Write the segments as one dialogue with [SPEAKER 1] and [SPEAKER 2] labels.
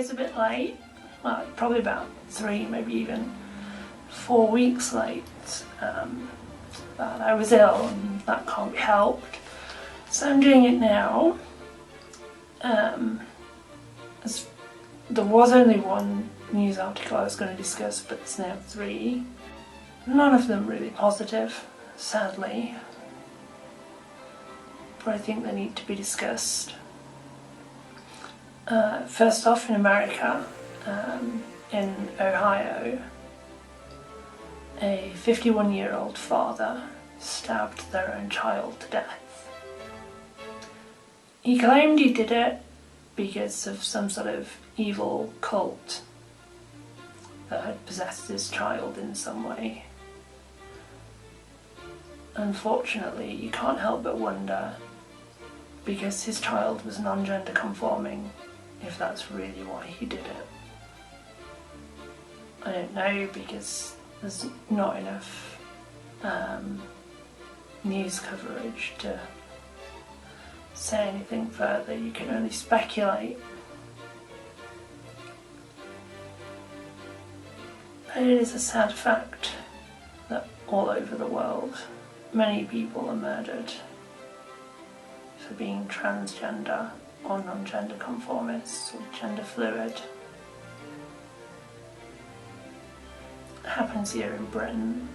[SPEAKER 1] is a bit late, well, probably about 3, maybe even 4 weeks late. But I was ill and that can't be helped. So I'm doing it now. There was only one news article I was going to discuss, but there's now 3. None of them really positive, sadly. But I think they need to be discussed. First off, in America, in Ohio, a 51-year-old father stabbed their own child to death. He claimed he did it because of some sort of evil cult that had possessed his child in some way. Unfortunately, you can't help but wonder, because his child was non-gender conforming, if that's really why he did it. I don't know, because there's not enough news coverage to say anything further. You can only speculate. But it is a sad fact that all over the world many people are murdered for being transgender or non-gender conformists or gender fluid. It happens here in Britain,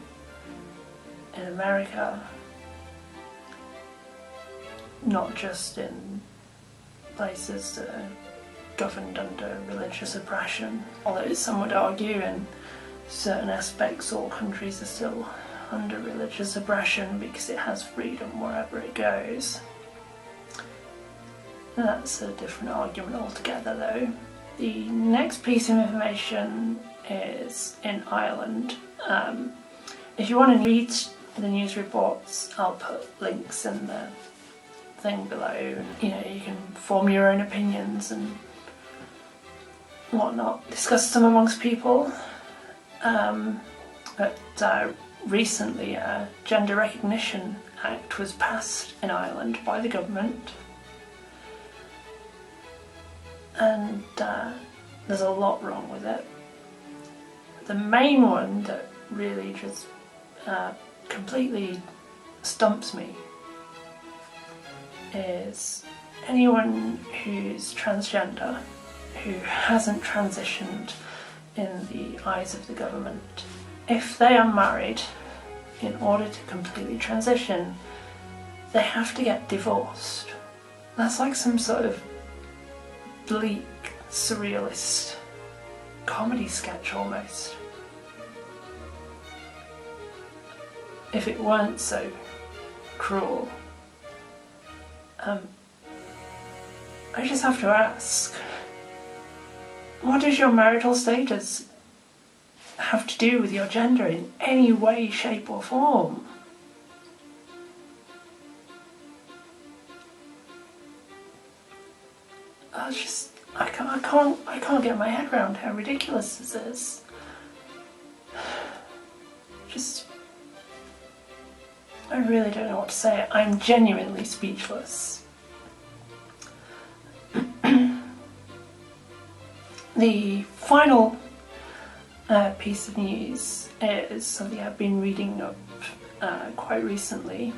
[SPEAKER 1] in America, not just in places that are governed under religious oppression, although some would argue in certain aspects all countries are still under religious oppression because it has freedom wherever it goes. That's a different argument altogether though. The next piece of information is in Ireland. If you want to read the news reports, I'll put links in the thing below. You can form your own opinions and whatnot, discuss them amongst people. But recently a Gender Recognition Act was passed in Ireland by the government, and there's a lot wrong with it. The main one that really just completely stumps me is anyone who's transgender, who hasn't transitioned in the eyes of the government. If they are married, in order to completely transition, they have to get divorced. That's like some sort of bleak, surrealist comedy sketch almost. If it weren't so cruel, I just have to ask, what does your marital status have to do with your gender in any way, shape or form? I can't get my head around how ridiculous this is. I really don't know what to say. I'm genuinely speechless. The final piece of news is something I've been reading up quite recently.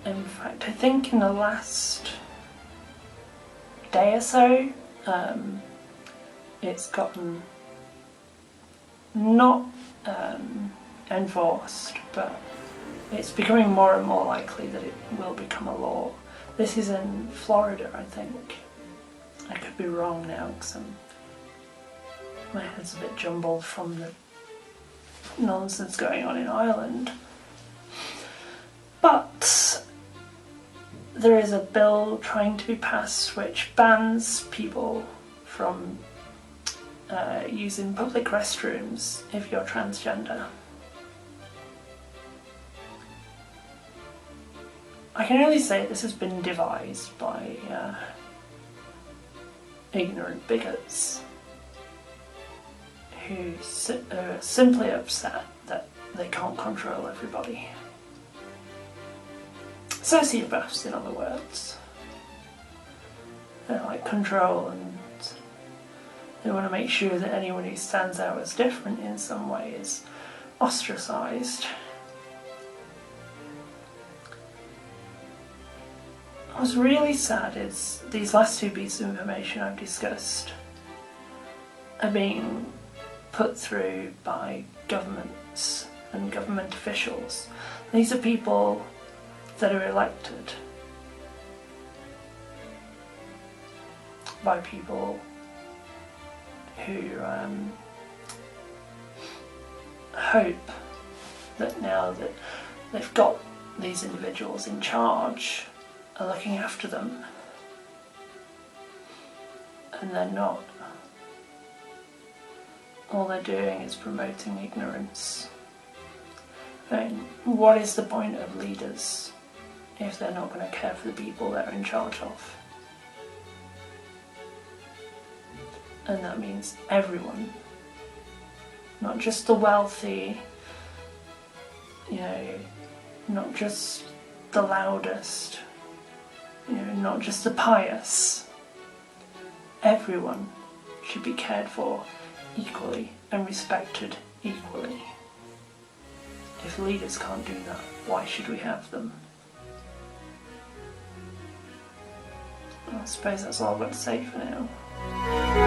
[SPEAKER 1] In fact, I think in the last day or so, it's gotten not enforced, but it's becoming more and more likely that it will become a law. This is in Florida, I think. I could be wrong now because my head's a bit jumbled from the nonsense going on in Ireland. But there is a bill trying to be passed which bans people from using public restrooms if you're transgender. I can only say this has been devised by ignorant bigots who are simply upset that they can't control everybody. Sociopaths, in other words. They like control and They want to make sure that anyone who stands out as different in some way is ostracised. What's really sad is these last two pieces of information I've discussed are being put through by governments and government officials. These are people that are elected by people who hope that now that they've got these individuals in charge, are looking after them, and they're not. All they're doing is promoting ignorance. And what is the point of leaders if they're not going to care for the people they're in charge of? And that means everyone, not just the wealthy, not just the loudest, not just the pious. Everyone should be cared for equally and respected equally. If leaders can't do that, why should we have them? I suppose that's all I've got to say for now.